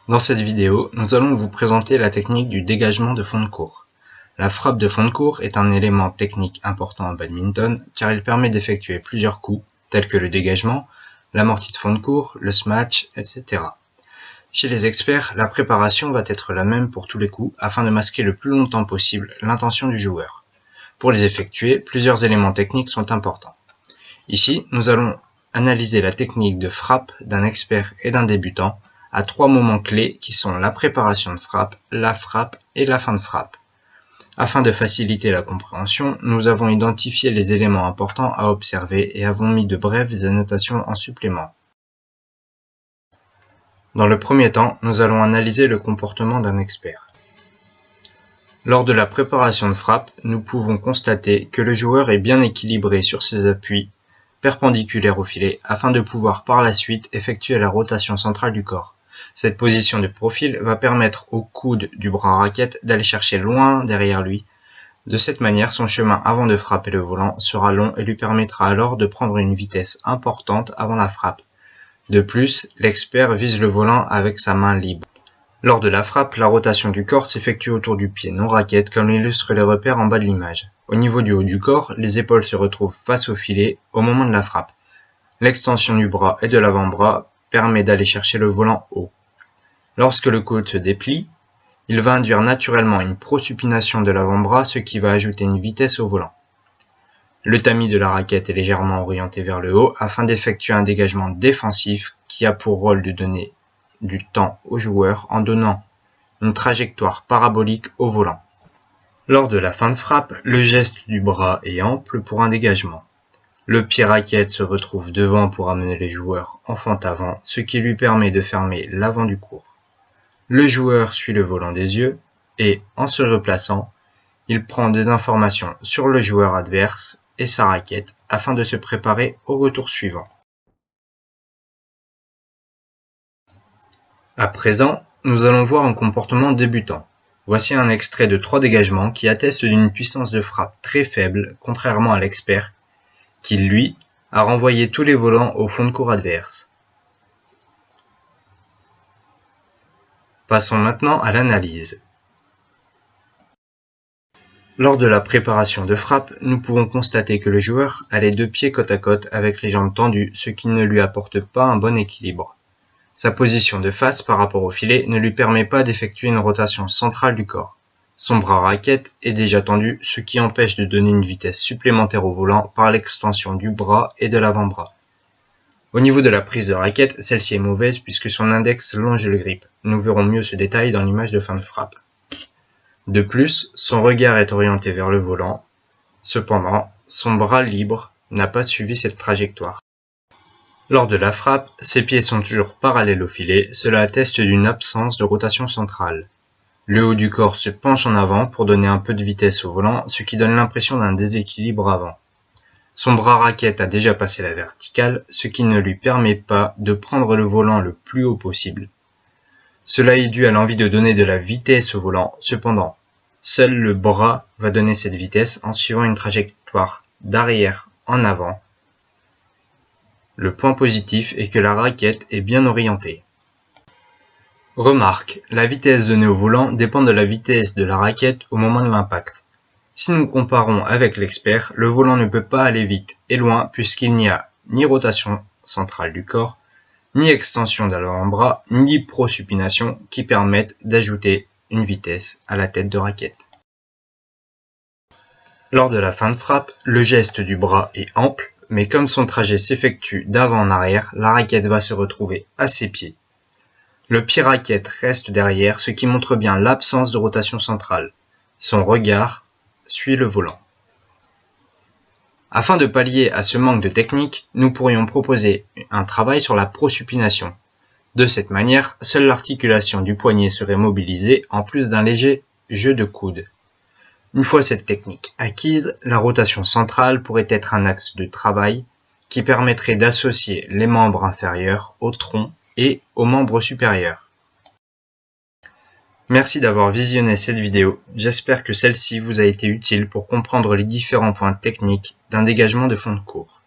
Dans cette vidéo, nous allons vous présenter la technique du dégagement de fond de court. La frappe de fond de court est un élément technique important en badminton car il permet d'effectuer plusieurs coups, tels que le dégagement, l'amorti de fond de court, le smash, etc. Chez les experts, la préparation va être la même pour tous les coups afin de masquer le plus longtemps possible l'intention du joueur. Pour les effectuer, plusieurs éléments techniques sont importants. Ici, nous allons analyser la technique de frappe d'un expert et d'un débutant à trois moments clés qui sont la préparation de frappe, la frappe et la fin de frappe. Afin de faciliter la compréhension, nous avons identifié les éléments importants à observer et avons mis de brèves annotations en supplément. Dans le premier temps, nous allons analyser le comportement d'un expert. Lors de la préparation de frappe, nous pouvons constater que le joueur est bien équilibré sur ses appuis perpendiculaires au filet afin de pouvoir par la suite effectuer la rotation centrale du corps. Cette position de profil va permettre au coude du bras raquette d'aller chercher loin derrière lui. De cette manière, son chemin avant de frapper le volant sera long et lui permettra alors de prendre une vitesse importante avant la frappe. De plus, l'expert vise le volant avec sa main libre. Lors de la frappe, la rotation du corps s'effectue autour du pied non raquette comme l'illustrent les repères en bas de l'image. Au niveau du haut du corps, les épaules se retrouvent face au filet au moment de la frappe. L'extension du bras et de l'avant-bras permet d'aller chercher le volant haut. Lorsque le coude se déplie, il va induire naturellement une prosupination de l'avant-bras, ce qui va ajouter une vitesse au volant. Le tamis de la raquette est légèrement orienté vers le haut afin d'effectuer un dégagement défensif qui a pour rôle de donner du temps au joueur en donnant une trajectoire parabolique au volant. Lors de la fin de frappe, le geste du bras est ample pour un dégagement. Le pied raquette se retrouve devant pour amener les joueurs en fente avant, ce qui lui permet de fermer l'avant du court. Le joueur suit le volant des yeux et, en se replaçant, il prend des informations sur le joueur adverse et sa raquette afin de se préparer au retour suivant. À présent, nous allons voir un comportement débutant. Voici un extrait de 3 dégagements qui attestent d'une puissance de frappe très faible, contrairement à l'expert, qui, lui, a renvoyé tous les volants au fond de court adverse. Passons maintenant à l'analyse. Lors de la préparation de frappe, nous pouvons constater que le joueur a les deux pieds côte à côte avec les jambes tendues, ce qui ne lui apporte pas un bon équilibre. Sa position de face par rapport au filet ne lui permet pas d'effectuer une rotation centrale du corps. Son bras raquette est déjà tendu, ce qui empêche de donner une vitesse supplémentaire au volant par l'extension du bras et de l'avant-bras. Au niveau de la prise de raquette, celle-ci est mauvaise puisque son index longe le grip. Nous verrons mieux ce détail dans l'image de fin de frappe. De plus, son regard est orienté vers le volant. Cependant, son bras libre n'a pas suivi cette trajectoire. Lors de la frappe, ses pieds sont toujours parallèles au filet, cela atteste d'une absence de rotation centrale. Le haut du corps se penche en avant pour donner un peu de vitesse au volant, ce qui donne l'impression d'un déséquilibre avant. Son bras raquette a déjà passé la verticale, ce qui ne lui permet pas de prendre le volant le plus haut possible. Cela est dû à l'envie de donner de la vitesse au volant, cependant, seul le bras va donner cette vitesse en suivant une trajectoire d'arrière en avant. Le point positif est que la raquette est bien orientée. Remarque, la vitesse donnée au volant dépend de la vitesse de la raquette au moment de l'impact. Si nous comparons avec l'expert, le volant ne peut pas aller vite et loin puisqu'il n'y a ni rotation centrale du corps, ni extension de l'avant-bras, ni prosupination qui permettent d'ajouter une vitesse à la tête de raquette. Lors de la fin de frappe, le geste du bras est ample, mais comme son trajet s'effectue d'avant en arrière, la raquette va se retrouver à ses pieds. Le pied raquette reste derrière, ce qui montre bien l'absence de rotation centrale. Son regard suit le volant. Afin de pallier à ce manque de technique, nous pourrions proposer un travail sur la prosupination. De cette manière, seule l'articulation du poignet serait mobilisée en plus d'un léger jeu de coude. Une fois cette technique acquise, la rotation centrale pourrait être un axe de travail qui permettrait d'associer les membres inférieurs au tronc et aux membres supérieurs. Merci d'avoir visionné cette vidéo, j'espère que celle-ci vous a été utile pour comprendre les différents points techniques d'un dégagement de fond de court.